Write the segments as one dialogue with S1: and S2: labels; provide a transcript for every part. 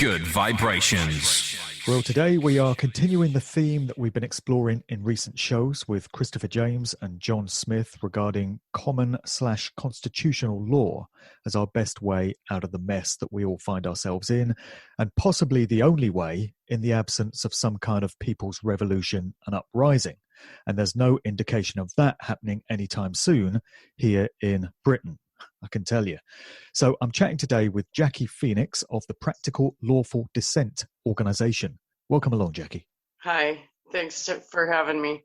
S1: good vibrations.
S2: Well, today we are continuing the theme that we've been exploring in recent shows with Christopher James and John Smith regarding common/constitutional law as our best way out of the mess that we all find ourselves in, and possibly the only way in the absence of some kind of people's revolution and uprising. And there's no indication of that happening anytime soon here in Britain, I can tell you. So I'm chatting today with Jacquie Phoenix of the Practical Lawful Dissent organization. Welcome along, Jacquie.
S3: Hi, thanks for having me.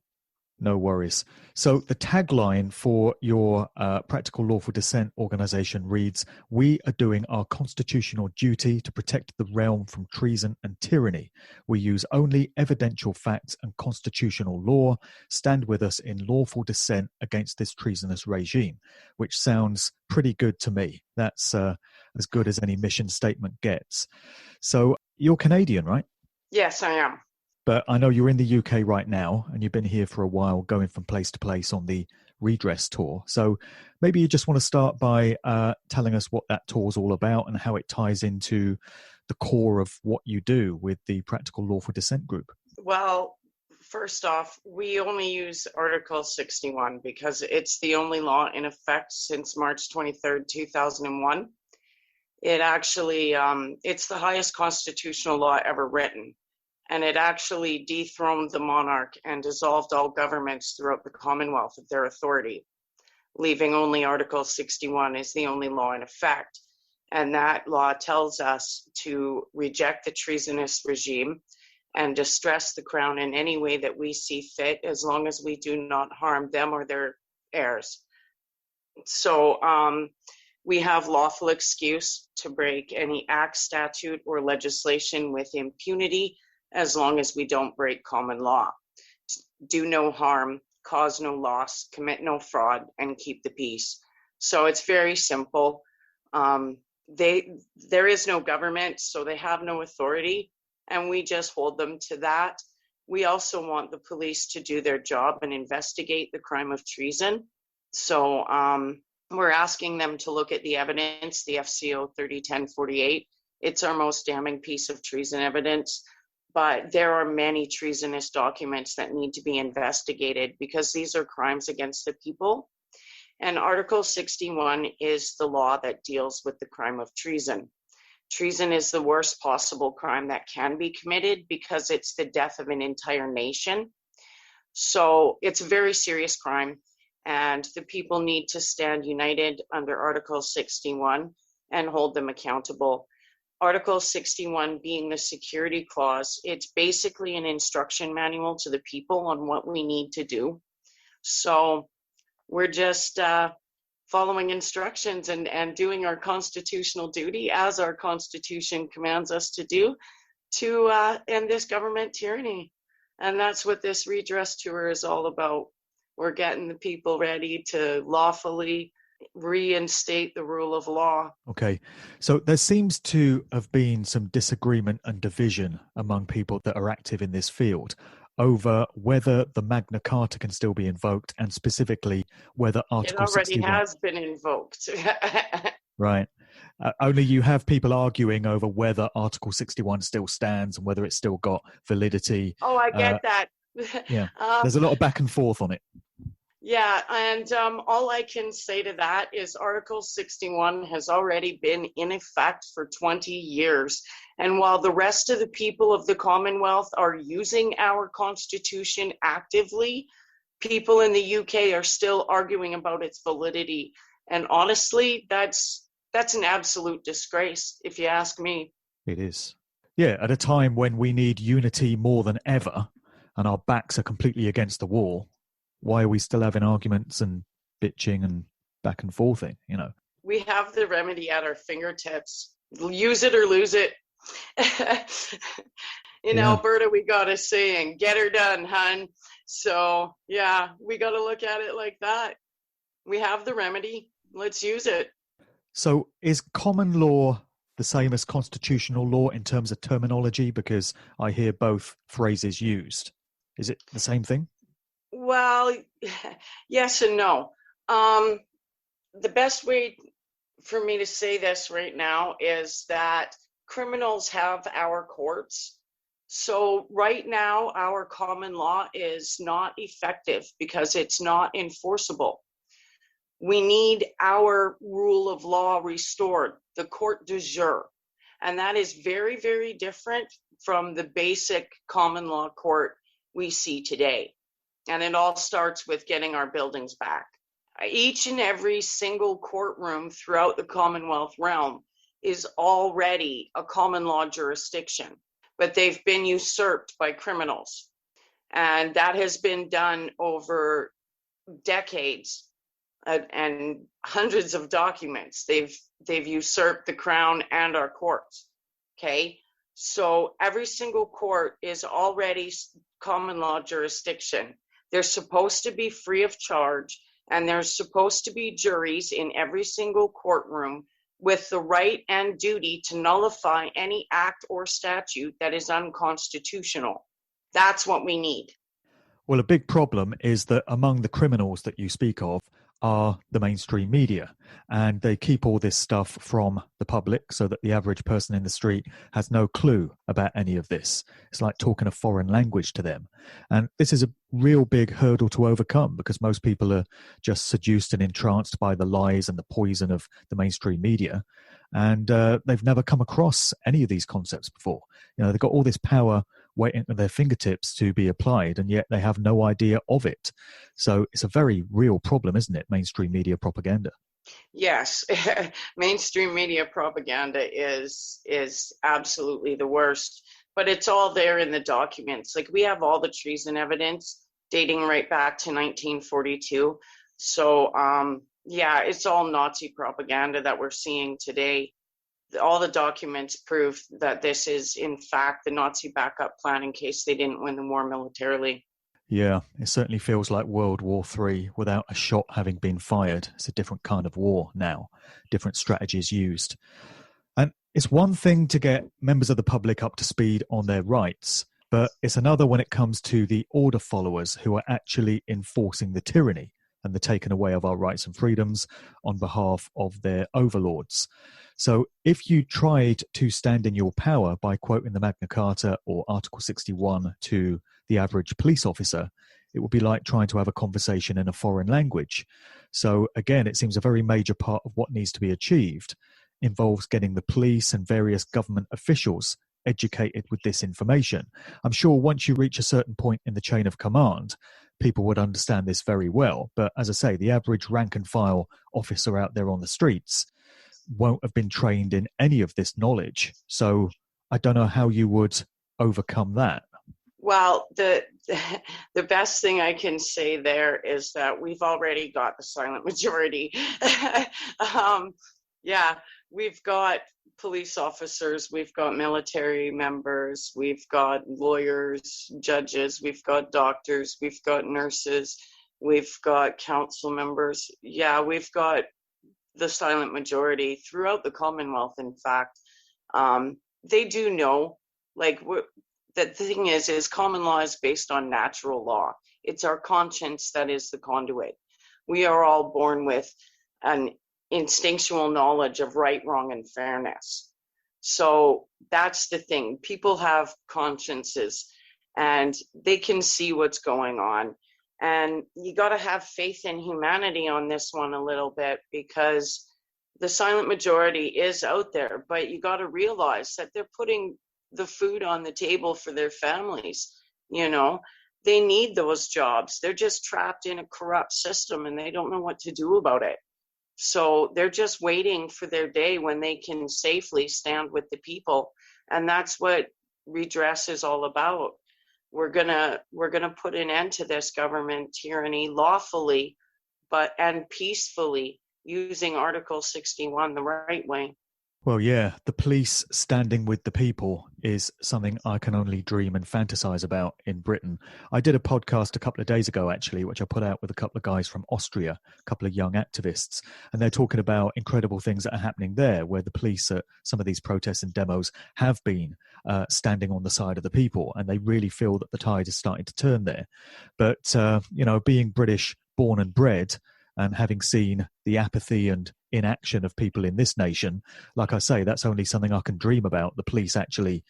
S2: No worries. So the tagline for your Practical Lawful Dissent organization reads, "We are doing our constitutional duty to protect the realm from treason and tyranny. We use only evidential facts and constitutional law. Stand with us in lawful dissent against this treasonous regime," which sounds pretty good to me. That's as good as any mission statement gets. So you're Canadian, right?
S3: Yes, I am.
S2: But I know you're in the UK right now, and you've been here for a while, going from place to place on the Redress Tour. So maybe you just want to start by telling us what that tour's all about and how it ties into the core of what you do with the Practical Lawful Dissent group.
S3: Well, first off, we only use Article 61 because it's the only law in effect since March 23rd, 2001. It actually, it's the highest constitutional law ever written. And it actually dethroned the monarch and dissolved all governments throughout the Commonwealth of their authority, leaving only Article 61 as the only law in effect. And that law tells us to reject the treasonous regime and distress the crown in any way that we see fit, as long as we do not harm them or their heirs. So we have lawful excuse to break any act, statute, or legislation with impunity, as long as we don't break common law. Do no harm, cause no loss, commit no fraud, and keep the peace. So it's very simple. There is no government, so they have no authority, and we just hold them to that. We also want the police to do their job and investigate the crime of treason. So we're asking them to look at the evidence, the FCO 301048. It's our most damning piece of treason evidence. But there are many treasonous documents that need to be investigated because these are crimes against the people. And Article 61 is the law that deals with the crime of treason. Treason is the worst possible crime that can be committed because it's the death of an entire nation. So it's a very serious crime, and the people need to stand united under Article 61 and hold them accountable. Article 61 being the security clause, it's basically an instruction manual to the people on what we need to do. So we're just following instructions and doing our constitutional duty, as our Constitution commands us to do, to end this government tyranny. And that's what this Redress Tour is all about. We're getting the people ready to lawfully reinstate the rule of law.
S2: Okay, so there seems to have been some disagreement and division among people that are active in this field over whether the Magna Carta can still be invoked, and specifically whether Article 61...
S3: It already has been invoked.
S2: Right. Only you have people arguing over whether Article 61 still stands and whether it's still got validity.
S3: Oh, I get that.
S2: Yeah, there's a lot of back and forth on it.
S3: Yeah, and all I can say to that is Article 61 has already been in effect for 20 years. And while the rest of the people of the Commonwealth are using our Constitution actively, people in the UK are still arguing about its validity. And honestly, that's an absolute disgrace, if you ask me.
S2: It is. Yeah, at a time when we need unity more than ever, and our backs are completely against the wall, why are we still having arguments and bitching and back and forthing, you know?
S3: We have the remedy at our fingertips. Use it or lose it. In Alberta, we got a saying, get her done, hun. So, yeah, we got to look at it like that. We have the remedy. Let's use it.
S2: So is common law the same as constitutional law in terms of terminology? Because I hear both phrases used. Is it the same thing?
S3: Well, yes and no. The best way for me to say this right now is that criminals have our courts. So right now, our common law is not effective because it's not enforceable. We need our rule of law restored, the court de jure. And that is very, very different from the basic common law court we see today. And it all starts with getting our buildings back. Each and every single courtroom throughout the Commonwealth realm is already a common law jurisdiction, but they've been usurped by criminals. And that has been done over decades and hundreds of documents. They've usurped the Crown and our courts. Okay, so every single court is already common law jurisdiction. They're supposed to be free of charge, and there's supposed to be juries in every single courtroom with the right and duty to nullify any act or statute that is unconstitutional. That's what we need.
S2: Well, a big problem is that among the criminals that you speak of are the mainstream media, and they keep all this stuff from the public so that the average person in the street has no clue about any of this. It's like talking a foreign language to them. And this is a real big hurdle to overcome because most people are just seduced and entranced by the lies and the poison of the mainstream media. And they've never come across any of these concepts before. You know, they've got all this power waiting at their fingertips to be applied, and yet they have no idea of it. So it's a very real problem, isn't it? Mainstream media propaganda.
S3: Yes, mainstream media propaganda is absolutely the worst, but it's all there in the documents. Like, we have all the treason evidence dating right back to 1942. So, yeah, it's all Nazi propaganda that we're seeing today. All the documents prove that this is, in fact, the Nazi backup plan in case they didn't win the war militarily.
S2: Yeah, it certainly feels like World War III without a shot having been fired. It's a different kind of war now, different strategies used. And it's one thing to get members of the public up to speed on their rights, but it's another when it comes to the order followers who are actually enforcing the tyranny and the taking away of our rights and freedoms on behalf of their overlords. So if you tried to stand in your power by quoting the Magna Carta or Article 61 to the average police officer, it would be like trying to have a conversation in a foreign language. So again, it seems a very major part of what needs to be achieved involves getting the police and various government officials educated with this information. I'm sure once you reach a certain point in the chain of command, people would understand this very well. But as I say, the average rank and file officer out there on the streets won't have been trained in any of this knowledge. So I don't know how you would overcome that. Well,
S3: the best thing I can say there is that we've already got the silent majority. Yeah, we've got police officers, we've got military members, we've got lawyers, judges, we've got doctors, we've got nurses, we've got council members. Yeah, we've got the silent majority throughout the Commonwealth. In fact, they do know, like, the thing is common law is based on natural law. It's our conscience that is the conduit. We are all born with an instinctual knowledge of right, wrong, and fairness. So that's the thing. People have consciences and they can see what's going on. And you got to have faith in humanity on this one a little bit, because the silent majority is out there, but you got to realize that they're putting the food on the table for their families. You know, they need those jobs. They're just trapped in a corrupt system and they don't know what to do about it. So they're just waiting for their day when they can safely stand with the people. And that's what redress is all about. We're gonna put an end to this government tyranny lawfully, and peacefully, using Article 61 the right way.
S2: Well, yeah, the police standing with the people is something I can only dream and fantasize about in Britain. I did a podcast a couple of days ago, actually, which I put out with a couple of guys from Austria, a couple of young activists, and they're talking about incredible things that are happening there, where the police at some of these protests and demos have been standing on the side of the people, and they really feel that the tide is starting to turn there. But, you know, being British born and bred, and having seen the apathy and inaction of people in this nation. Like I say, that's only something I can dream about, the police actually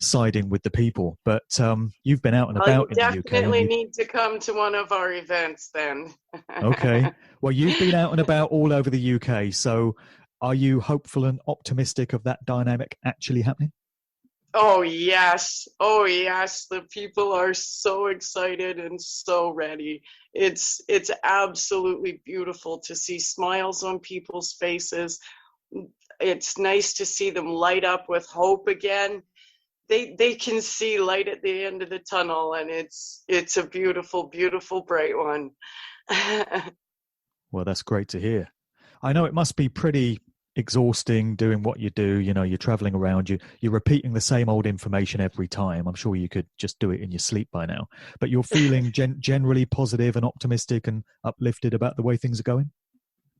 S2: siding with the people. But you've been out and about in the UK.
S3: You definitely need to come to one of our events then.
S2: Okay. Well, you've been out and about all over the UK. So are you hopeful and optimistic of that dynamic actually happening?
S3: Oh, yes. Oh, yes. The people are so excited and so ready. It's absolutely beautiful to see smiles on people's faces. It's nice to see them light up with hope again. They can see light at the end of the tunnel, and it's a beautiful, beautiful, bright one.
S2: Well, that's great to hear. I know it must be pretty exhausting doing what you do. You know, you're traveling around, you're repeating the same old information every time. I'm sure you could just do it in your sleep by now. But you're feeling generally positive and optimistic and uplifted about the way things are going?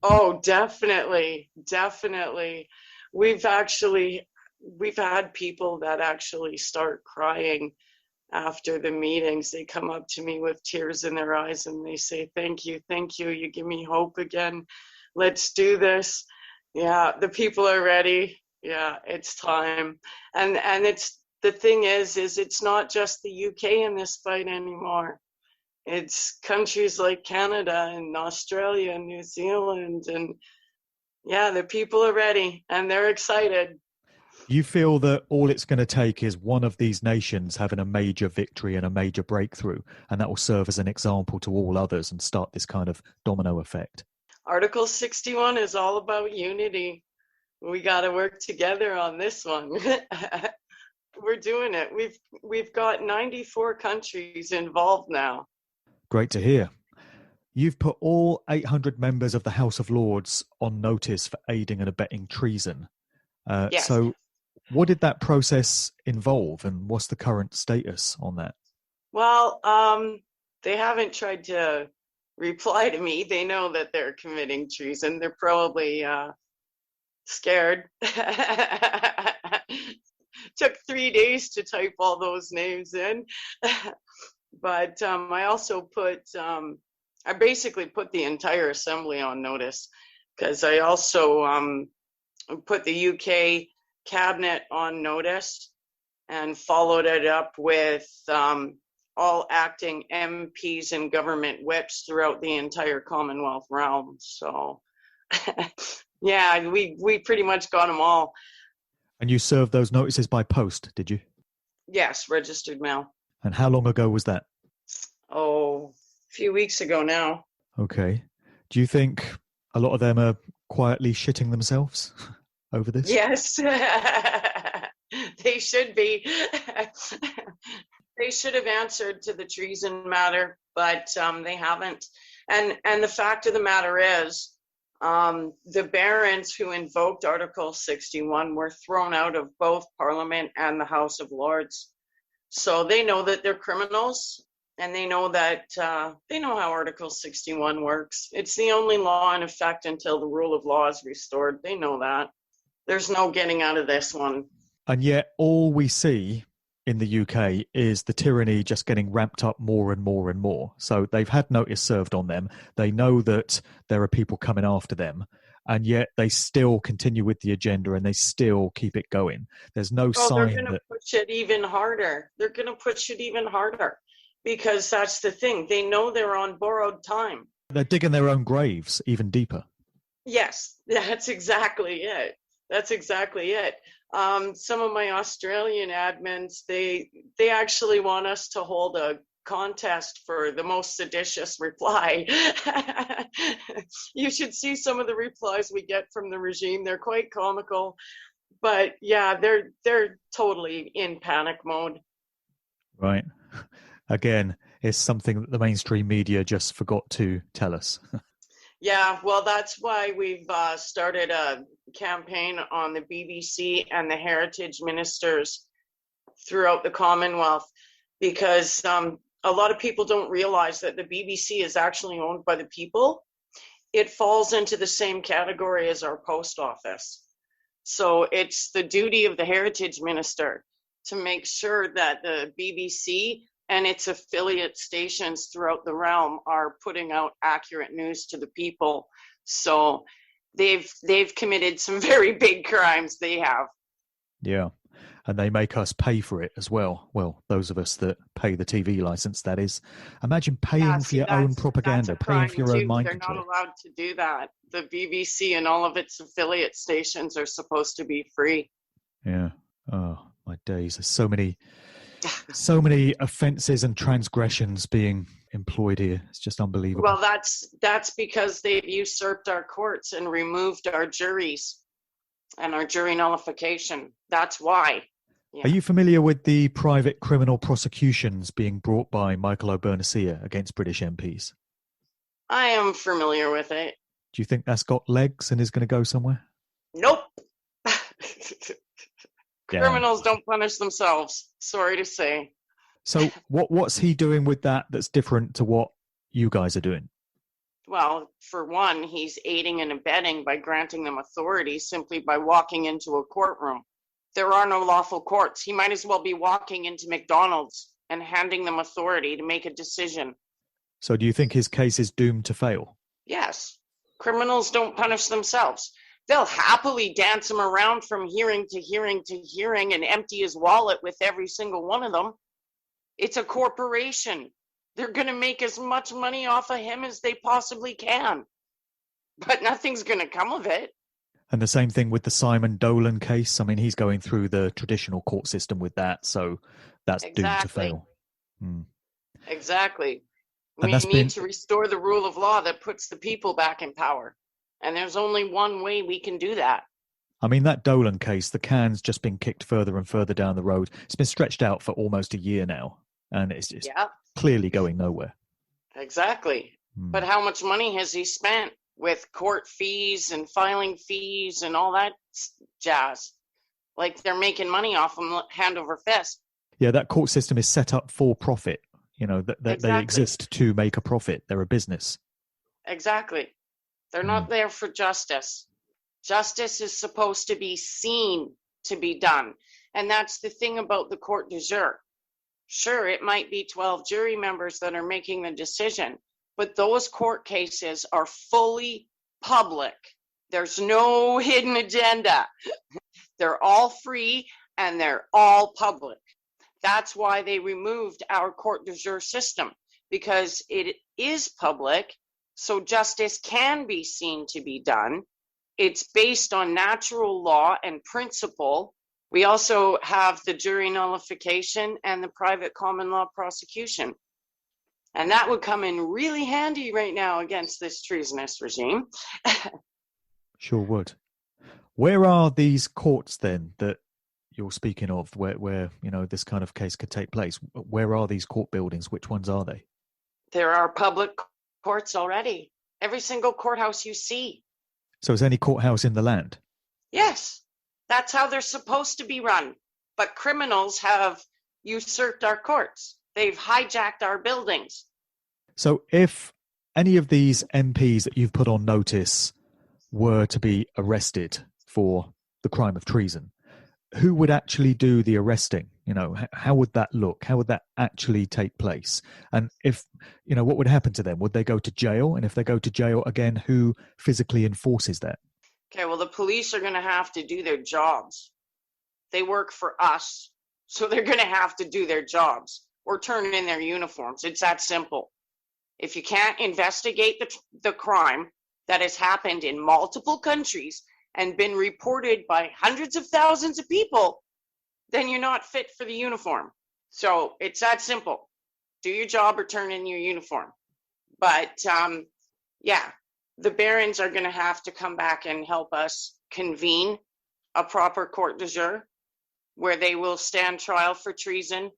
S3: Oh, definitely. Definitely. We've had people that actually start crying after the meetings. They come up to me with tears in their eyes and they say, thank you. You give me hope again. Let's do this. Yeah, the people are ready. Yeah, it's time. And it's, the thing is it's not just the UK in this fight anymore. It's countries like Canada and Australia and New Zealand. And yeah, the people are ready and they're excited.
S2: You feel that all it's going to take is one of these nations having a major victory and a major breakthrough, and that will serve as an example to all others and start this kind of domino effect?
S3: Article 61 is all about unity. We got to work together on this one. We're doing it. We've got 94 countries involved now.
S2: Great to hear. You've put all 800 members of the House of Lords on notice for aiding and abetting treason.
S3: Yes.
S2: So what did that process involve, and what's the current status on that?
S3: Well, they haven't tried to reply to me. They know that they're committing treason. They're probably scared. Took 3 days to type all those names in. But I also I basically put the entire assembly on notice, because I also put the UK cabinet on notice and followed it up with all acting MPs and government whips throughout the entire Commonwealth realm. So yeah, we pretty much got them all.
S2: And you served those notices by post, did you?
S3: Yes, registered mail.
S2: And how long ago was that?
S3: Oh, a few weeks ago now.
S2: Okay. Do you think a lot of them are quietly shitting themselves over this?
S3: Yes, they should be. They should have answered to the treason matter, but they haven't. And the fact of the matter is, the barons who invoked Article 61 were thrown out of both Parliament and the House of Lords. So they know that they're criminals, and they know that they know how Article 61 works. It's the only law in effect until the rule of law is restored. They know that. There's no getting out of this one.
S2: And yet all we see in the UK is the tyranny just getting ramped up more and more and more. So they've had notice served on them. They know that there are people coming after them, and yet they still continue with the agenda and they still keep it going. There's no sign
S3: they're going to push it even harder. They're going to push it even harder, because that's the thing. They know they're on borrowed time.
S2: They're digging their own graves even deeper.
S3: Yes, that's exactly it. That's exactly it. Some of my Australian admins, they actually want us to hold a contest for the most seditious reply. You should see some of the replies we get from the regime. They're quite comical. But yeah, they're totally in panic mode.
S2: Right. Again, it's something that the mainstream media just forgot to tell us.
S3: Yeah, well, that's why we've started a campaign on the BBC and the heritage ministers throughout the Commonwealth, because a lot of people don't realize that the BBC is actually owned by the people. It falls into the same category as our post office. So it's the duty of the heritage minister to make sure that the BBC and its affiliate stations throughout the realm are putting out accurate news to the people. So they've committed some very big crimes. They have.
S2: Yeah. And they make us pay for it as well. Well, those of us that pay the TV license, that is. Imagine paying for your own propaganda,
S3: that's a
S2: paying
S3: crime
S2: for your own
S3: too.
S2: mind
S3: They're
S2: control.
S3: not allowed to do that. The BBC and all of its affiliate stations are supposed to be free.
S2: Yeah. Oh, my days. There's so many offences and transgressions being employed here. It's just unbelievable.
S3: Well, that's because they've usurped our courts and removed our juries and our jury nullification. That's why. Yeah.
S2: Are you familiar with the private criminal prosecutions being brought by Michael O'Byrne against British MPs?
S3: I am familiar with it.
S2: Do you think that's got legs and is going to go somewhere?
S3: Nope. Criminals don't punish themselves. Sorry to say.
S2: So what's he doing with that that's different to what you guys are doing?
S3: Well, for one, he's aiding and abetting by granting them authority simply by walking into a courtroom. There are no lawful courts. He might as well be walking into McDonald's and handing them authority to make a decision.
S2: So do you think his case is doomed to fail?
S3: Yes. Criminals don't punish themselves. They'll happily dance him around from hearing to hearing to hearing and empty his wallet with every single one of them. It's a corporation. They're going to make as much money off of him as they possibly can. But nothing's going to come of it.
S2: And the same thing with the Simon Dolan case. I mean, he's going through the traditional court system with that, so that's doomed to fail.
S3: Exactly. We need to restore the rule of law that puts the people back in power. And there's only one way we can do that.
S2: I mean, that Dolan case, the can's just been kicked further and further down the road. It's been stretched out for almost a year now, and it's clearly going nowhere.
S3: Exactly. But how much money has he spent with court fees and filing fees and all that jazz? Like, they're making money off him hand over fist.
S2: Yeah, that court system is set up for profit. You know, that they exist to make a profit. They're a business.
S3: Exactly. They're not there for justice. Justice is supposed to be seen to be done. And that's the thing about the court du jour. Sure, it might be 12 jury members that are making the decision, but those court cases are fully public. There's no hidden agenda. They're all free and they're all public. That's why they removed our court du jour system, because it is public, so justice can be seen to be done. It's based on natural law and principle. We also have the jury nullification and the private common law prosecution. And that would come in really handy right now against this treasonous regime.
S2: Sure would. Where are these courts then that you're speaking of, where you know this kind of case could take place? Where are these court buildings? Which ones are they?
S3: There are public courts already. Every single courthouse you see.
S2: So is any courthouse in the land?
S3: Yes, that's how they're supposed to be run. But criminals have usurped our courts. They've hijacked our buildings.
S2: So if any of these MPs that you've put on notice were to be arrested for the crime of treason, who would actually do the arresting? You know, how would that look? How would that actually take place? And if, you know, what would happen to them? Would they go to jail? And if they go to jail again, who physically enforces that?
S3: Okay, well, the police are going to have to do their jobs. They work for us, so they're going to have to do their jobs or turn in their uniforms. It's that simple. If you can't investigate the crime that has happened in multiple countries and been reported by hundreds of thousands of people, then you're not fit for the uniform. So it's that simple. Do your job or turn in your uniform. But yeah, the barons are going to have to come back and help us convene a proper court du jour where they will stand trial for treason.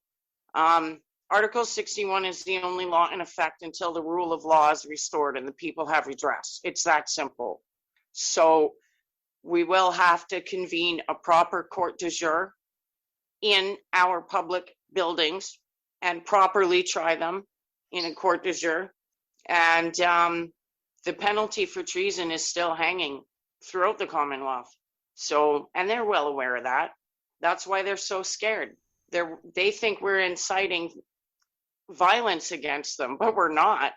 S3: Article 61 is the only law in effect until the rule of law is restored and the people have redress. It's that simple. So we will have to convene a proper court du jour in our public buildings and properly try them in a court du jour. And the penalty for treason is still hanging throughout the Commonwealth. So, and they're well aware of that. That's why they're so scared. They think we're inciting violence against them, but we're not,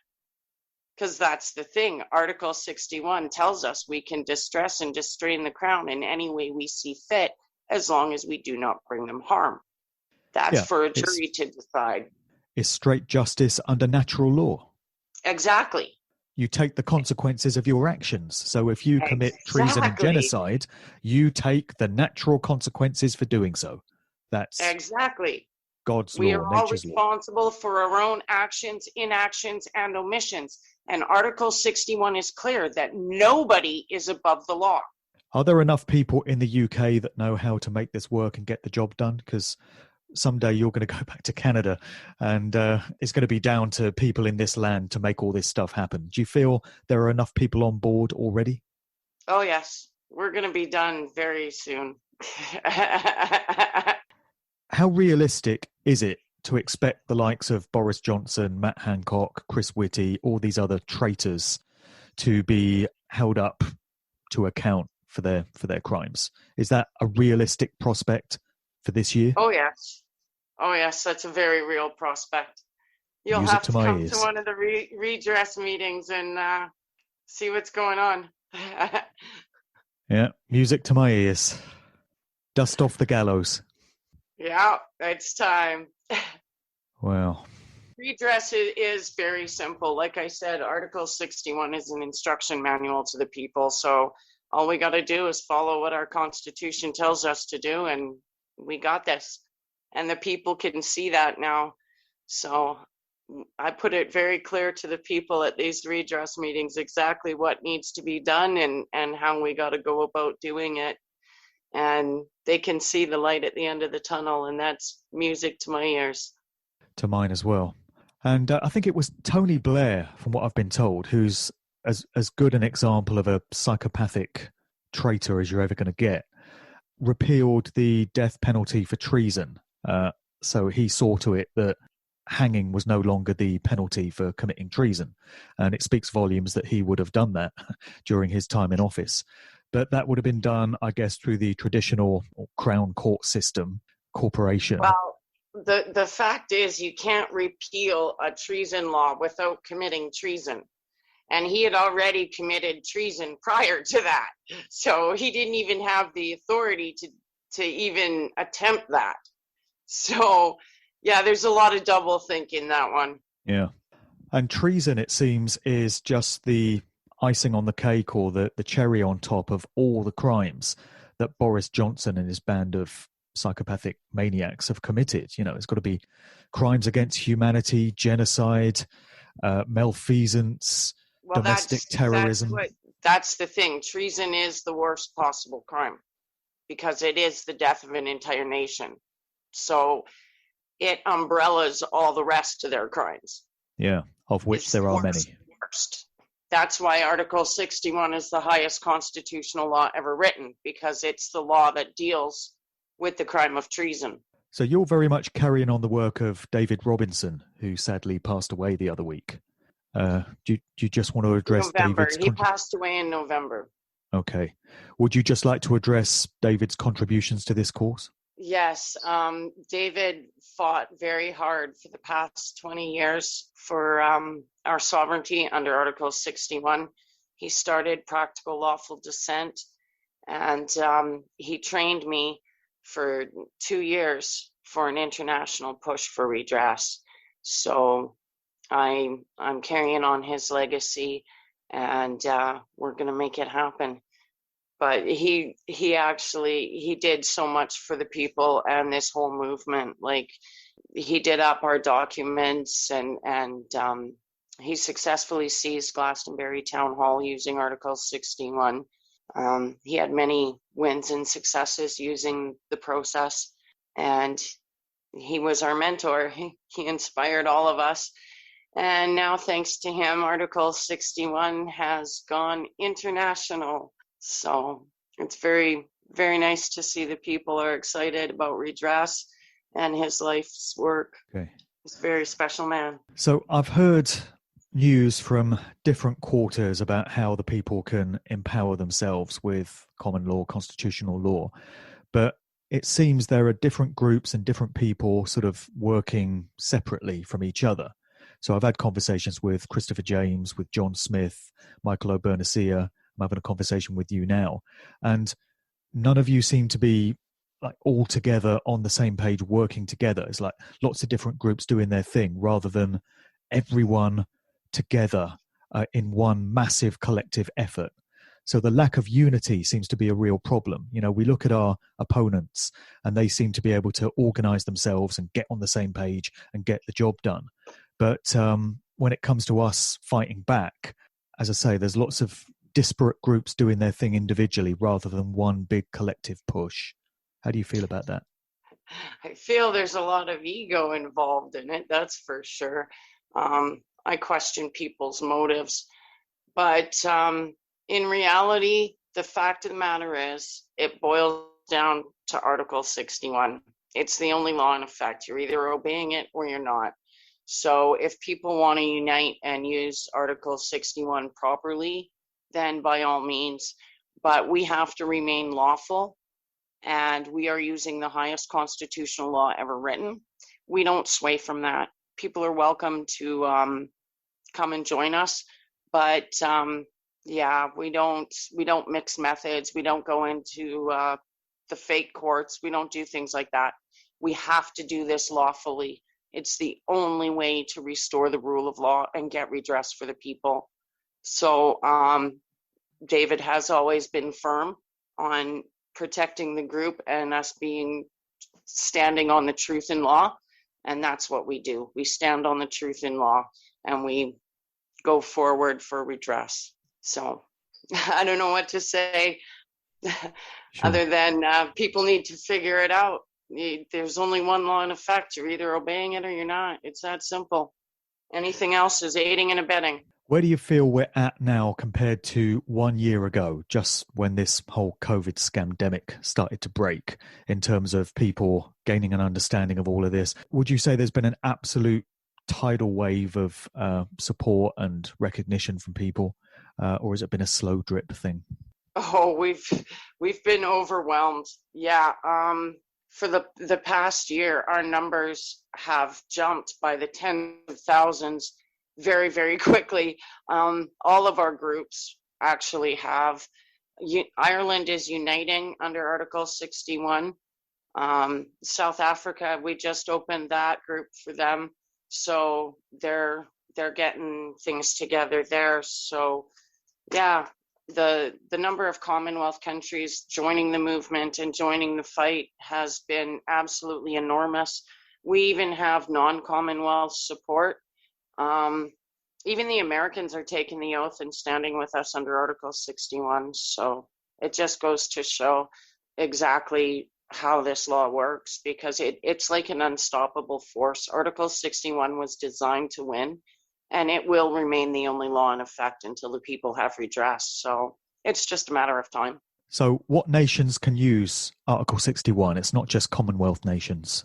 S3: Because that's the thing. Article 61 tells us we can distress and distrain the crown in any way we see fit, as long as we do not bring them harm. That's for a jury to decide.
S2: It's straight justice under natural law.
S3: Exactly.
S2: You take the consequences of your actions. So if you commit treason and genocide, you take the natural consequences for doing so. That's
S3: exactly
S2: God's law,
S3: we are all
S2: nature's
S3: responsible
S2: law.
S3: for our own actions, inactions, and omissions. And Article 61 is clear that nobody is above the law.
S2: Are there enough people in the UK that know how to make this work and get the job done? Because someday you're going to go back to Canada and it's going to be down to people in this land to make all this stuff happen. Do you feel there are enough people on board already?
S3: Oh, yes. We're going to be done very soon.
S2: How realistic is it to expect the likes of Boris Johnson, Matt Hancock, Chris Whitty, all these other traitors to be held up to account for their crimes? Is that a realistic prospect for this year?
S3: Oh, yes. Oh, yes. That's a very real prospect. You'll
S2: Music
S3: have to come
S2: ears.
S3: to one of the redress meetings and see what's going on.
S2: Yeah, music to my ears. Dust off the gallows.
S3: Yeah, it's time.
S2: Well,
S3: Redress is very simple. Like I said, Article 61 is an instruction manual to the people. So all we got to do is follow what our Constitution tells us to do, and we got this. And the people can see that now. So I put it very clear to the people at these redress meetings exactly what needs to be done and how we got to go about doing it. And they can see the light at the end of the tunnel, and that's music to my ears.
S2: To mine as well. And I think it was Tony Blair, from what I've been told, who's as good an example of a psychopathic traitor as you're ever going to get, repealed the death penalty for treason. So he saw to it that hanging was no longer the penalty for committing treason. And it speaks volumes that he would have done that during his time in office. But that would have been done, I guess, through the traditional Crown Court system, corporation.
S3: Well, the fact is you can't repeal a treason law without committing treason. And he had already committed treason prior to that. So he didn't even have the authority to even attempt that. So, yeah, there's a lot of double think in that one.
S2: Yeah. And treason, it seems, is just the icing on the cake or the cherry on top of all the crimes that Boris Johnson and his band of psychopathic maniacs have committed. You know, it's got to be crimes against humanity, genocide, malfeasance, domestic terrorism.
S3: That's the thing. Treason is the worst possible crime because it is the death of an entire nation. So it umbrellas all the rest of their crimes.
S2: Yeah, of which there are many.
S3: Worst. That's why Article 61 is the highest constitutional law ever written, because it's the law that deals with the crime of treason.
S2: So you're very much carrying on the work of David Robinson, who sadly passed away the other week. Do you just want to address
S3: November.
S2: David's...
S3: He passed away in November.
S2: Okay. Would you just like to address David's contributions to this cause?
S3: Yes. David fought very hard for the past 20 years for our sovereignty under Article 61. He started Practical Lawful Dissent, and he trained me for 2 years for an international push for redress. So I'm carrying on his legacy, and we're going to make it happen. But he did so much for the people and this whole movement. Like, he did up our documents, and he successfully seized Glastonbury Town Hall using Article 61. He had many wins and successes using the process, and he was our mentor. He inspired all of us. And now, thanks to him, Article 61 has gone international. So it's very, very nice to see the people are excited about redress and his life's work.
S2: Okay.
S3: He's a very special man.
S2: So I've heard news from different quarters about how the people can empower themselves with common law, constitutional law. But it seems there are different groups and different people sort of working separately from each other. So I've had conversations with Christopher James, with John Smith, Michael O'Byrnesia. I'm having a conversation with you now. And none of you seem to be like all together on the same page, working together. It's like lots of different groups doing their thing rather than everyone together in one massive collective effort. So the lack of unity seems to be a real problem. You know, we look at our opponents and they seem to be able to organize themselves and get on the same page and get the job done. But when it comes to us fighting back, as I say, there's lots of disparate groups doing their thing individually rather than one big collective push. How do you feel about that?
S3: I feel there's a lot of ego involved in it, that's for sure. I question people's motives. But in reality, the fact of the matter is, it boils down to Article 61. It's the only law in effect. You're either obeying it or you're not. So if people want to unite and use Article 61 properly, then by all means. But we have to remain lawful. And we are using the highest constitutional law ever written. We don't sway from that. People are welcome to come and join us, but we don't mix methods. We don't go into the fake courts. We don't do things like that. We have to do this lawfully. It's the only way to restore the rule of law and get redress for the people. So David has always been firm on protecting the group and us standing on the truth in law, and that's what we do. We stand on the truth in law and we go forward for redress. So I don't know what to say other than people need to figure it out. There's only one law in effect. You're either obeying it or you're not. It's that simple. Anything else is aiding and abetting.
S2: Where do you feel we're at now compared to 1 year ago, just when this whole COVID scamdemic started to break, in terms of people gaining an understanding of all of this? Would you say there's been an absolute tidal wave of support and recognition from people, or has it been a slow drip thing?
S3: Oh, we've been overwhelmed. Yeah. For the past year, our numbers have jumped by the tens of thousands very, very quickly. All of our groups actually have. Ireland is uniting under Article 61. South Africa, we just opened that group for them. So they're getting things together there. So yeah, the number of Commonwealth countries joining the movement and joining the fight has been absolutely enormous. We even have non-Commonwealth support. Even the Americans are taking the oath and standing with us under Article 61. So it just goes to show exactly how this law works, because it's like an unstoppable force. Article 61 was designed to win, and it will remain the only law in effect until the people have redress. So it's just a matter of time.
S2: So what nations can use Article 61? It's not just Commonwealth nations.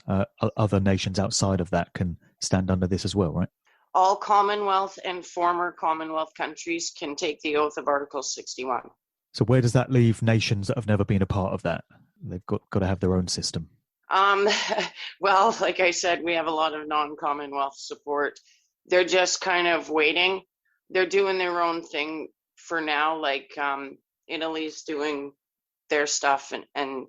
S2: Other nations outside of that can stand under this as well, right?
S3: All Commonwealth and former Commonwealth countries can take the oath of Article 61.
S2: So where does that leave nations that have never been a part of that? They've got to have their own system.
S3: Well, like I said, we have a lot of non-Commonwealth support. They're just kind of waiting. They're doing their own thing for now, like Italy's doing their stuff and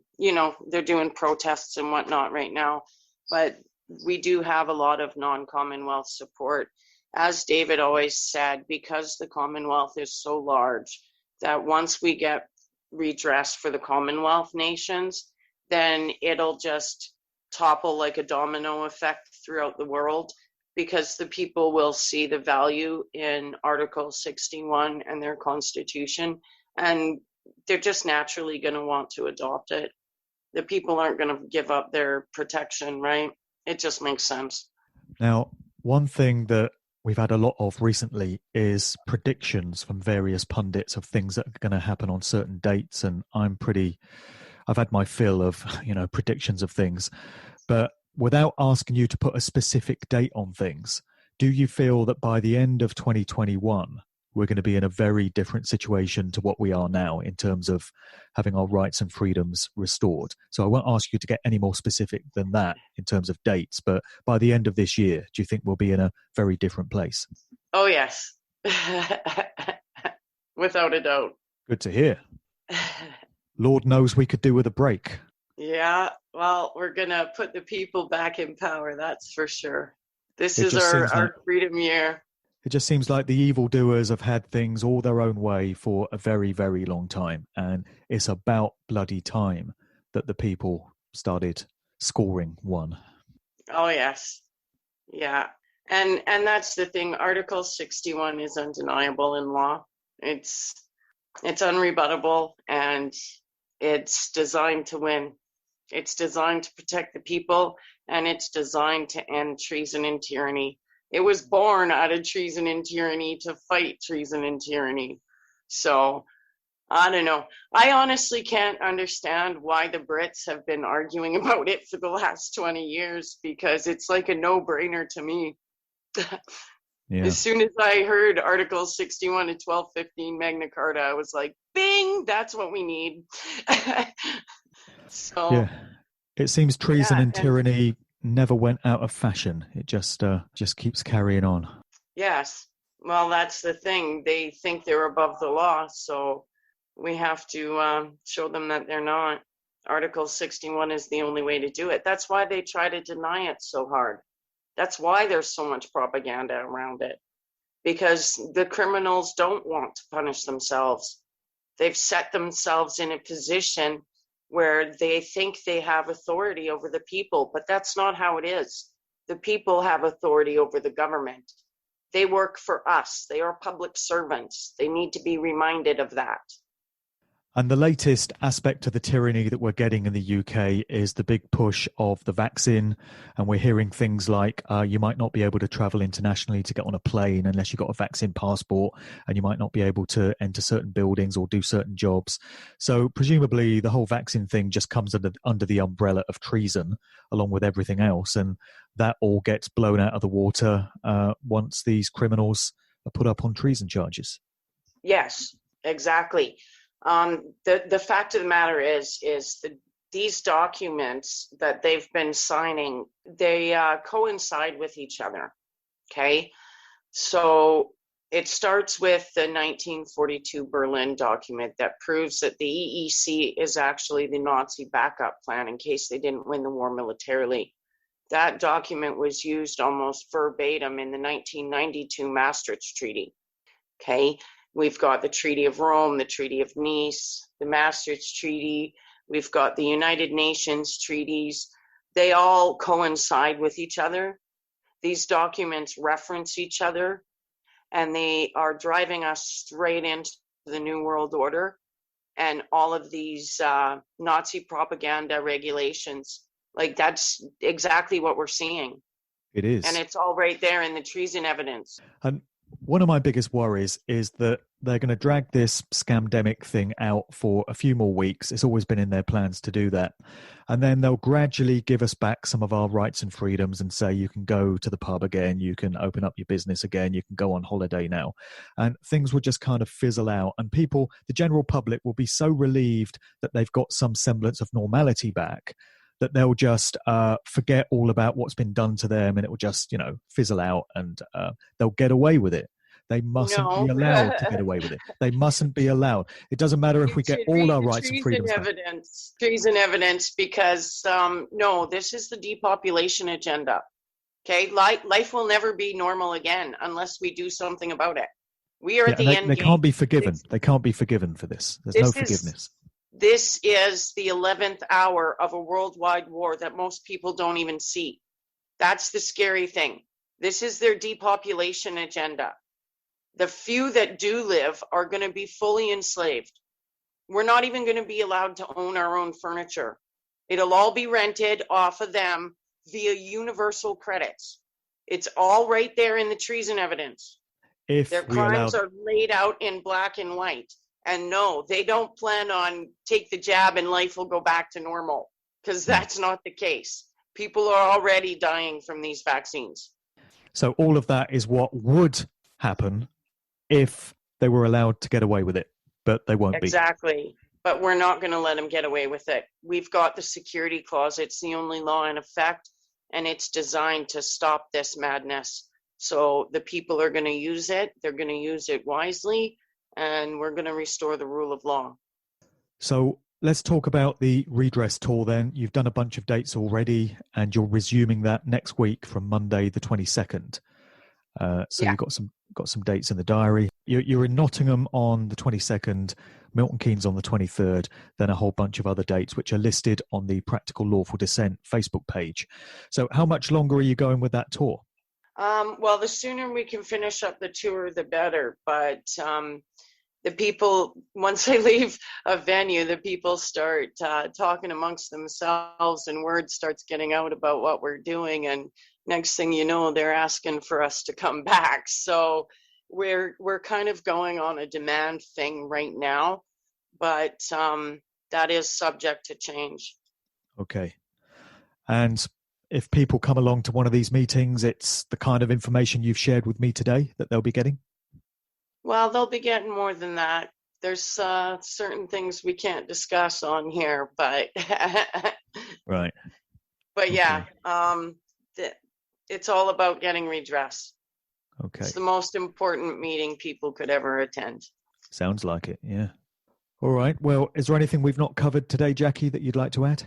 S3: they're doing protests and whatnot right now. But we do have a lot of non-Commonwealth support. As David always said, because the Commonwealth is so large, that once we get redress for the Commonwealth nations, then it'll just topple like a domino effect throughout the world, because the people will see the value in Article 61 and their constitution, and they're just naturally going to want to adopt it. The people aren't going to give up their protection, right? It just makes sense.
S2: Now, one thing that we've had a lot of recently is predictions from various pundits of things that are going to happen on certain dates. And I've had my fill of, predictions of things. But without asking you to put a specific date on things, do you feel that by the end of 2021, we're going to be in a very different situation to what we are now in terms of having our rights and freedoms restored. So I won't ask you to get any more specific than that in terms of dates, but by the end of this year, do you think we'll be in a very different place?
S3: Oh, yes. Without a doubt.
S2: Good to hear. Lord knows we could do with a break.
S3: Yeah, well, we're going to put the people back in power, that's for sure. This
S2: It
S3: is
S2: just seems
S3: our
S2: like-
S3: freedom year.
S2: It just seems like the evildoers have had things all their own way for a very, very long time. And it's about bloody time that the people started scoring one.
S3: Oh, yes. Yeah. And that's the thing. Article 61 is undeniable in law. It's unrebuttable, and it's designed to win. It's designed to protect the people, and it's designed to end treason and tyranny. It was born out of treason and tyranny to fight treason and tyranny. So, I don't know. I honestly can't understand why the Brits have been arguing about it for the last 20 years, because it's like a no-brainer to me.
S2: Yeah.
S3: As soon as I heard Article 61 and 1215 Magna Carta, I was like, bing, that's what we need. So,
S2: Yeah. It seems treason
S3: Yeah,
S2: and tyranny never went out of fashion. It just keeps carrying on.
S3: yes. Well, that's the thing. They think they're above the law, so we have to show them that they're not. Article 61 is the only way to do it. That's why they try to deny it so hard. That's why there's so much propaganda around it, because the criminals don't want to punish themselves. They've set themselves in a position where they think they have authority over the people, but that's not how it is. The people have authority over the government. They work for us. They are public servants. They need to be reminded of that.
S2: And the latest aspect of the tyranny that we're getting in the UK is the big push of the vaccine. And we're hearing things like you might not be able to travel internationally to get on a plane unless you've got a vaccine passport, and you might not be able to enter certain buildings or do certain jobs. So presumably the whole vaccine thing just comes under the umbrella of treason, along with everything else. And that all gets blown out of the water once these criminals are put up on treason charges.
S3: Yes, exactly. The fact of the matter is that these documents that they've been signing, they coincide with each other. Okay, so it starts with the 1942 Berlin document that proves that the EEC is actually the Nazi backup plan in case they didn't win the war militarily. That document was used almost verbatim in the 1992 Maastricht Treaty. Okay. We've got the Treaty of Rome, the Treaty of Nice, the Maastricht Treaty. We've got the United Nations treaties. They all coincide with each other. These documents reference each other, and they are driving us straight into the New World Order and all of these Nazi propaganda regulations. Like, that's exactly what we're seeing.
S2: It is.
S3: And it's all right there in the treason evidence.
S2: And one of my biggest worries is that they're going to drag this scamdemic thing out for a few more weeks. It's always been in their plans to do that. And then they'll gradually give us back some of our rights and freedoms and say, you can go to the pub again, you can open up your business again, you can go on holiday now. And things will just kind of fizzle out. And people, the general public, will be so relieved that they've got some semblance of normality back that they'll just forget all about what's been done to them, and it will just, fizzle out, and they'll get away with it. They mustn't be allowed to get away with it. They mustn't be allowed. It doesn't matter if we get all our rights and freedoms back.
S3: Treason evidence, because no, this is the depopulation agenda. Okay, life will never be normal again unless we do something about it. We are at the end.
S2: They can't be forgiven. They can't be forgiven for this. There's no forgiveness.
S3: This is the 11th hour of a worldwide war that most people don't even see. That's the scary thing. This is their depopulation agenda. The few that do live are going to be fully enslaved. We're not even going to be allowed to own our own furniture. It'll all be rented off of them via universal credits. It's all right there in the treason evidence. Their crimes are laid out in black and white. And no, they don't plan on take the jab and life will go back to normal, because that's not the case. People are already dying from these vaccines.
S2: So all of that is what would happen if they were allowed to get away with it, but they won't be.
S3: Exactly. But we're not going to let them get away with it. We've got the security clause. It's the only law in effect, and it's designed to stop this madness. So the people are going to use it. They're going to use it wisely, and we're going to restore the rule of law.
S2: So let's talk about the Redress Tour then. You've done a bunch of dates already, and you're resuming that next week from Monday the 22nd. You've got some dates in the diary. You're in Nottingham on the 22nd, Milton Keynes on the 23rd, then a whole bunch of other dates which are listed on the Practical Lawful Dissent Facebook page. So how much longer are you going with that tour?
S3: Well, the sooner we can finish up the tour, the better. But the people, once they leave a venue, the people start talking amongst themselves, and word starts getting out about what we're doing. And next thing you know, they're asking for us to come back. So we're kind of going on a demand thing right now, but that is subject to change.
S2: Okay. And if people come along to one of these meetings, it's the kind of information you've shared with me today that they'll be getting?
S3: Well, they'll be getting more than that. There's certain things we can't discuss on here, but
S2: right.
S3: But yeah, it's all about getting redress.
S2: Okay.
S3: It's the most important meeting people could ever attend.
S2: Sounds like it, yeah. All right. Well, is there anything we've not covered today, Jackie, that you'd like to add?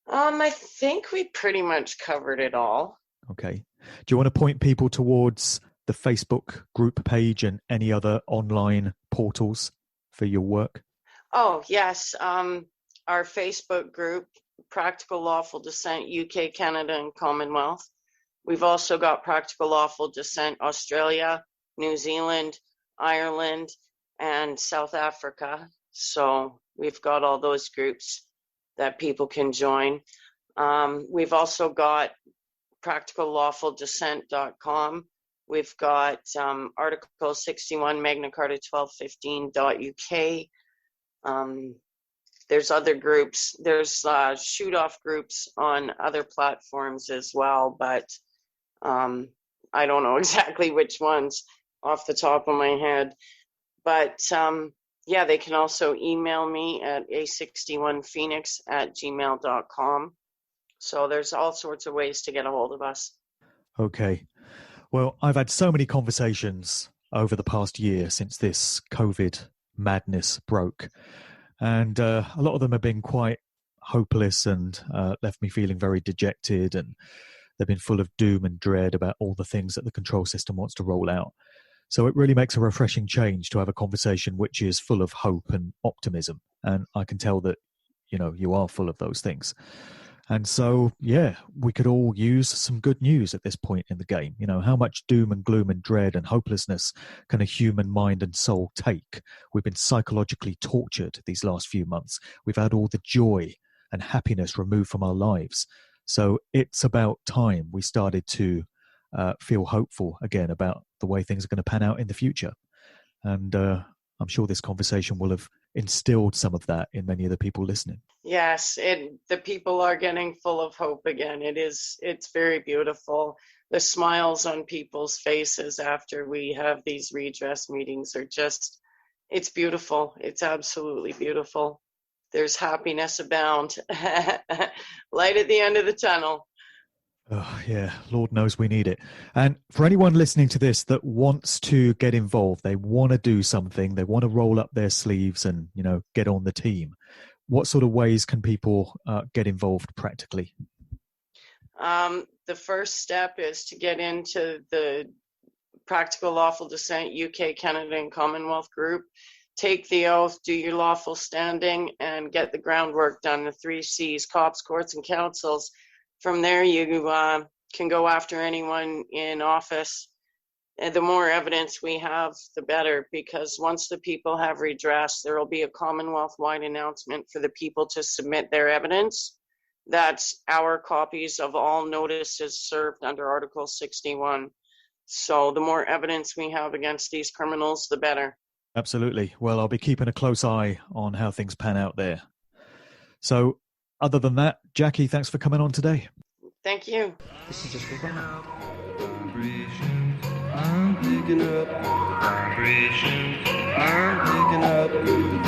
S3: I think we pretty much covered it all.
S2: Okay. Do you want to point people towards the Facebook group page and any other online portals for your work?
S3: Oh, yes. Our Facebook group, Practical Lawful Dissent, UK, Canada, and Commonwealth. We've also got Practical Lawful Dissent, Australia, New Zealand, Ireland, and South Africa. So we've got all those groups that people can join. We've also got practicallawfuldissent.com. We've got Article 61, Magna Carta 1215.uk. There's other groups. There's shoot-off groups on other platforms as well, but I don't know exactly which ones off the top of my head. But yeah, they can also email me at a61phoenix@gmail.com. So there's all sorts of ways to get a hold of us.
S2: Okay. Well, I've had so many conversations over the past year since this COVID madness broke. And a lot of them have been quite hopeless and left me feeling very dejected. And they've been full of doom and dread about all the things that the control system wants to roll out. So it really makes a refreshing change to have a conversation which is full of hope and optimism. And I can tell that, you are full of those things. And so, yeah, we could all use some good news at this point in the game. How much doom and gloom and dread and hopelessness can a human mind and soul take? We've been psychologically tortured these last few months. We've had all the joy and happiness removed from our lives. So it's about time we started to feel hopeful again about the way things are going to pan out in the future. And I'm sure this conversation will have instilled some of that in many of the people listening.
S3: Yes, the people are getting full of hope again. It's very beautiful. The smiles on people's faces after we have these redress meetings are just, it's beautiful. It's absolutely beautiful. There's happiness abound. Light at the end of the tunnel.
S2: Oh, yeah, Lord knows we need it. And for anyone listening to this that wants to get involved, they want to do something, they want to roll up their sleeves and, get on the team. What sort of ways can people get involved practically?
S3: The first step is to get into the Practical Lawful Dissent UK, Canada, and Commonwealth group. Take the oath, do your lawful standing, and get the groundwork done, the 3 C's, cops, courts, and councils. From there, you can go after anyone in office. And the more evidence we have, the better, because once the people have redress, there will be a Commonwealth-wide announcement for the people to submit their evidence. That's our copies of all notices served under Article 61. So the more evidence we have against these criminals, the better.
S2: Absolutely. Well, I'll be keeping a close eye on how things pan out there. So, other than that, Jackie, thanks for coming on today.
S3: Thank you.
S4: This is just for fun. I'm picking up vibrations. I'm picking up